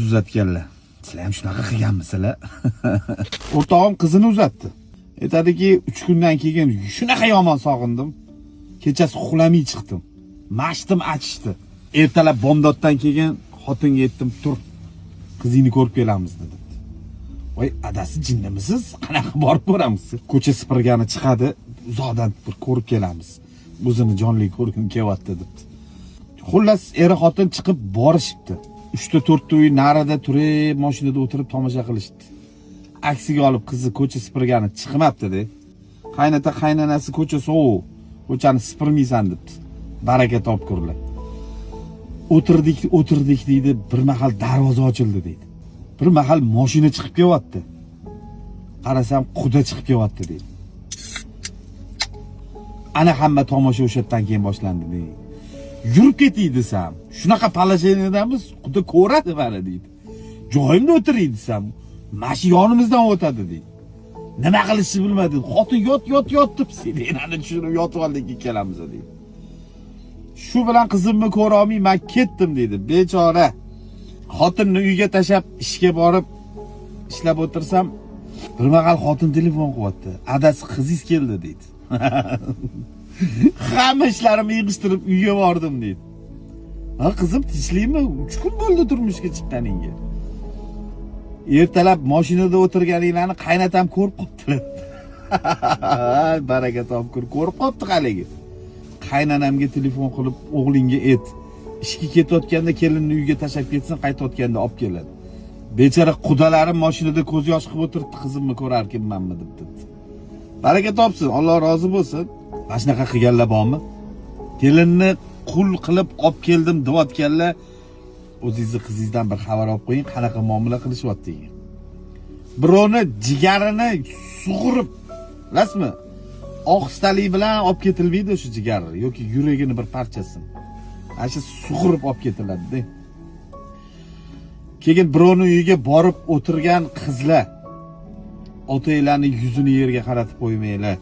uzatganlar. Sizlar ham shunaqa qilganmisizlar? O'rtog'im qizini uzatdi. Aytadiki, 3 kundan keyin shunaqa yomon sog'indim. Kechasi uxlamay chiqdim. Mashtim achishdi. Ertalab bomdoddan keyin xotinga aytdim, tur. Qizingni ko'rib kelamiz dedi. Voy, adasi jinnimisiz? Qanaqa borib ko'ramiz? Ko'cha sipirgani chiqadi, uzoqdan bir ko'rib kelamiz. O'zini jonli ko'rgim kelyapti debdi. Xullas, eri xotin chiqib borishibdi. 3-4 uy narida turib, mashinada o'tirib tomosha qilishdi. Aksiga olib qizi ko'cha sipirgani chiqmabdi-da. Qaynota qaynanasi ko'cha sovuq, ko'chani sipirmaysan debdi. Baraka topkurlar. O'tirdik deydi, bir mahal darvoza ochildi deydi. Bir mahal mashina chiqib kelyapti. Qarasam, quda chiqib kelyapti deydi. Ana hamma tomosha o'shatdan keyin boshlandi deydi. Yurib ketay desam, shunaqa palasheniyadamiz, quda ko'radi mana deydi. Joyimda o'tiray desam, mashina yonimizdan o'tadi deydi. Nima qilishni bilmadi. Xotin yot deb sirenani tushirib yotib oldik ikkalamiz deydi. Shu bilan qizimni ko'ra olmay men ketdim deydi. Bechora. Xotinni uyga tashab ishga borib ishlab o'tirsam, bir mahal xotin telefon qilyapti. Adasi qizingiz keldi deydi. Hamma ishlarimni yig'ishtirib uyga bordim deydi. Ha qizim, tinchlikmi? 3 kun bo'ldi turmushga chiqqaningga. Ertalab mashinada o'tirganinglarni qaynatam ko'rib qoptilar. Baraka topkur ko'rib qopti haligi. Qaynanamga telefon qilib, o'g'lingga ayt, ishga ketayotganda kelinni uyga tashab ketsin, qaytayotganda olib keladi. Bechora qudalarim mashinada ko'z yosh qilib o'tiribdi, qizimni ko'rarkinmanmi deb. Baraka topsin, Alloh rozi bo'lsin. Mana shunaqa qilganlar bormi? Kelinni qul qilib olib keldim deyotganlar, o'zingizni qizingizdan bir xabar olib qo'ying, qanaqa muomala qilishyapti. Birovni jigarini sug'urib, bilasizmi? Ohistalik bilan olib ketilmaydi o'sha jigar yoki yuragini bir parchasini. Ana shu sug'urib olib ketiladi-da. Keyin birovni uyiga borib o'tirgan qizlar, otanglarning yuzini yerga qaratib qo'ymanglar.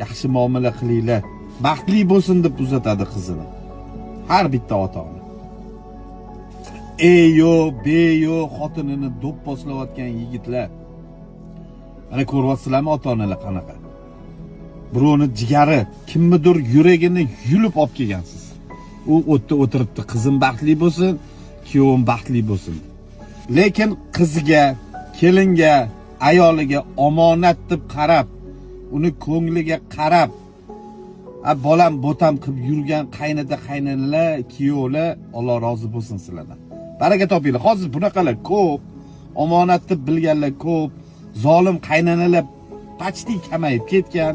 Yaxshi muomala qilinglar. Baxtli bo'lsin deb uzatadi qizini. Har bitta ota-ona. Eyo, beyo xotinini do'pposlayotgan yigitlar. Mana ko'ryapsizlarmi ota-onalar qanaqa? Birovni jigari, kimnidir yuragini yulib olib kelgansiz. U o'tda o'tiribdi, qizim baxtli bo'lsin, kuyovim baxtli bo'lsin. Lekin qiziga, kelinga, ayoliga omonat deb qarab, uni ko'ngliga qarab, bolam botam qilib yurgan qaynota-qaynanalar, kuyovlar, Alloh rozi bo'lsin sizlardan. Baraka topinglar. Hozir bunaqalar ko'p, omonat deb bilganlar ko'p, zolim qaynanalar pachti kamayib ketgan.